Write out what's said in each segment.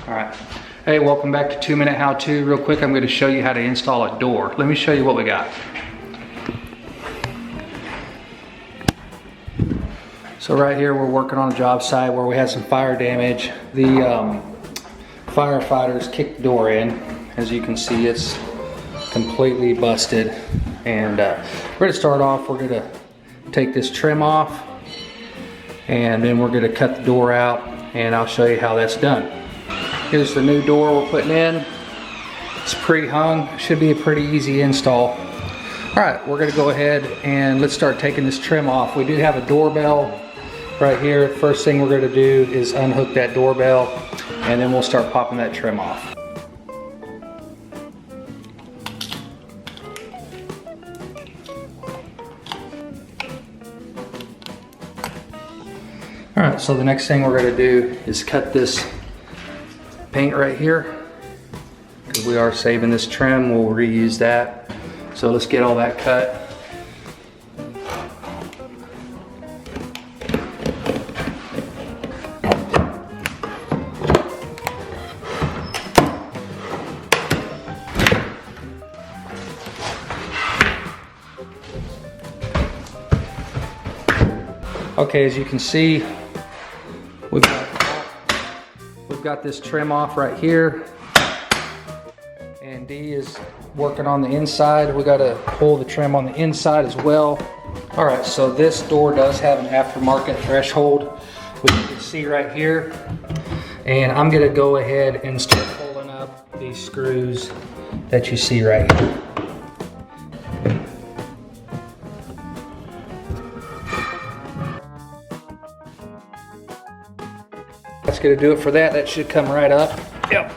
All right. Hey, welcome back to 2-Minute How-To. Real quick, I'm going to show you how to install a door. Let me show you what we got. So right here, we're working on a job site where we had some fire damage. The firefighters kicked the door in. As you can see, it's completely busted. And we're going to start off, we're going to take this trim off, and then we're going to cut the door out, and I'll show you how that's done. Here's the new door we're putting in. It's pre-hung, should be a pretty easy install. All right, we're going to go ahead and let's start taking this trim off. We do have a doorbell right here. First thing we're going to do is unhook that doorbell, and then we'll start popping that trim off. All right, so the next thing we're going to do is cut this paint right here, because we are saving this trim. We'll reuse that. So let's get all that cut. Okay, as you can see, we've got this trim off right here, and D is working on the inside. We got to pull the trim on the inside as well. All right, so this door does have an aftermarket threshold, which you can see right here, and I'm going to go ahead and start pulling up these screws that you see right here. That's gonna do it for that. That should come right up. Yep.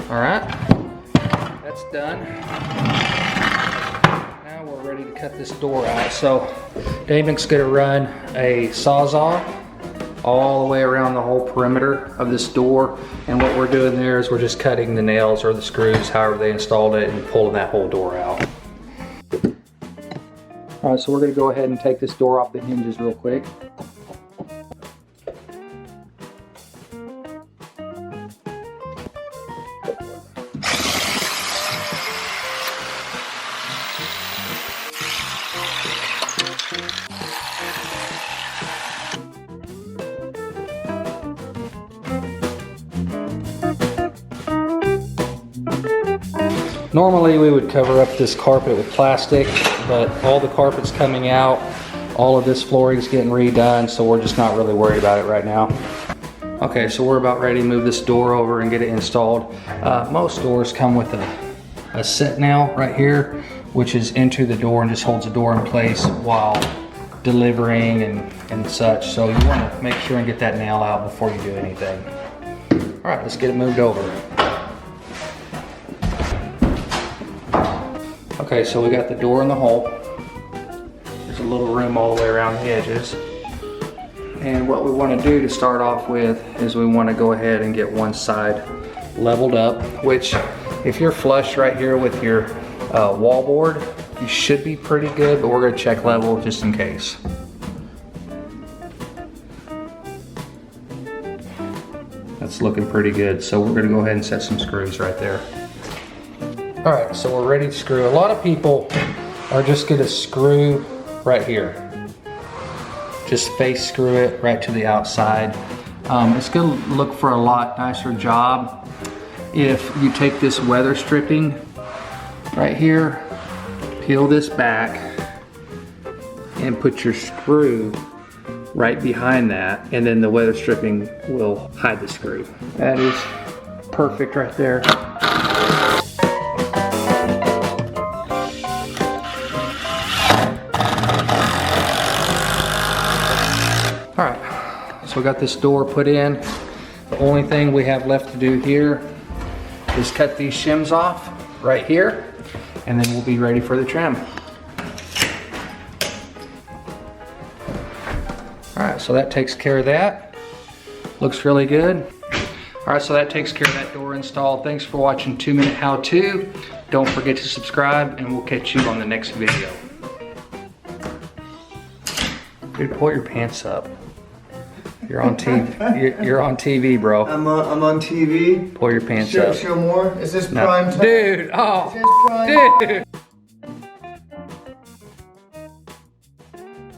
All right, that's done. Now we're ready to cut this door out. So Damon's gonna run a Sawzall all the way around the whole perimeter of this door. And what we're doing there is we're just cutting the nails or the screws, however they installed it, and pulling that whole door out. All right, so we're gonna go ahead and take this door off the hinges real quick. Normally we would cover up this carpet with plastic, but all the carpet's coming out, all of this flooring is getting redone, so we're just not really worried about it right now. Okay, so we're about ready to move this door over and get it installed. Most doors come with a set nail right here, which is into the door and just holds the door in place while delivering and such. So you want to make sure and get that nail out before you do anything. All right, let's get it moved over. Okay, so we got the door in the hole. There's a little room all the way around the edges. And what we want to do to start off with is we want to go ahead and get one side leveled up, which if you're flush right here with your wall board, you should be pretty good, but we're going to check level just in case. That's looking pretty good. So we're going to go ahead and set some screws right there. All right, so we're ready to screw. A lot of people are just gonna screw right here. Just face screw it right to the outside. It's gonna look for a lot nicer job if you take this weather stripping right here, peel this back, and put your screw right behind that, and then the weather stripping will hide the screw. That is perfect right there. All right, so we got this door put in. The only thing we have left to do here is cut these shims off right here, and then we'll be ready for the trim. All right, so that takes care of that. Looks really good. All right, so that takes care of that door install. Thanks for watching 2-Minute How-To. Don't forget to subscribe, and we'll catch you on the next video. Dude, pull your pants up. You're on TV. You're on TV, bro. I'm on TV. Pull your pants Show, up. show more. Is this No. prime time? Dude, Is this prime time? dude.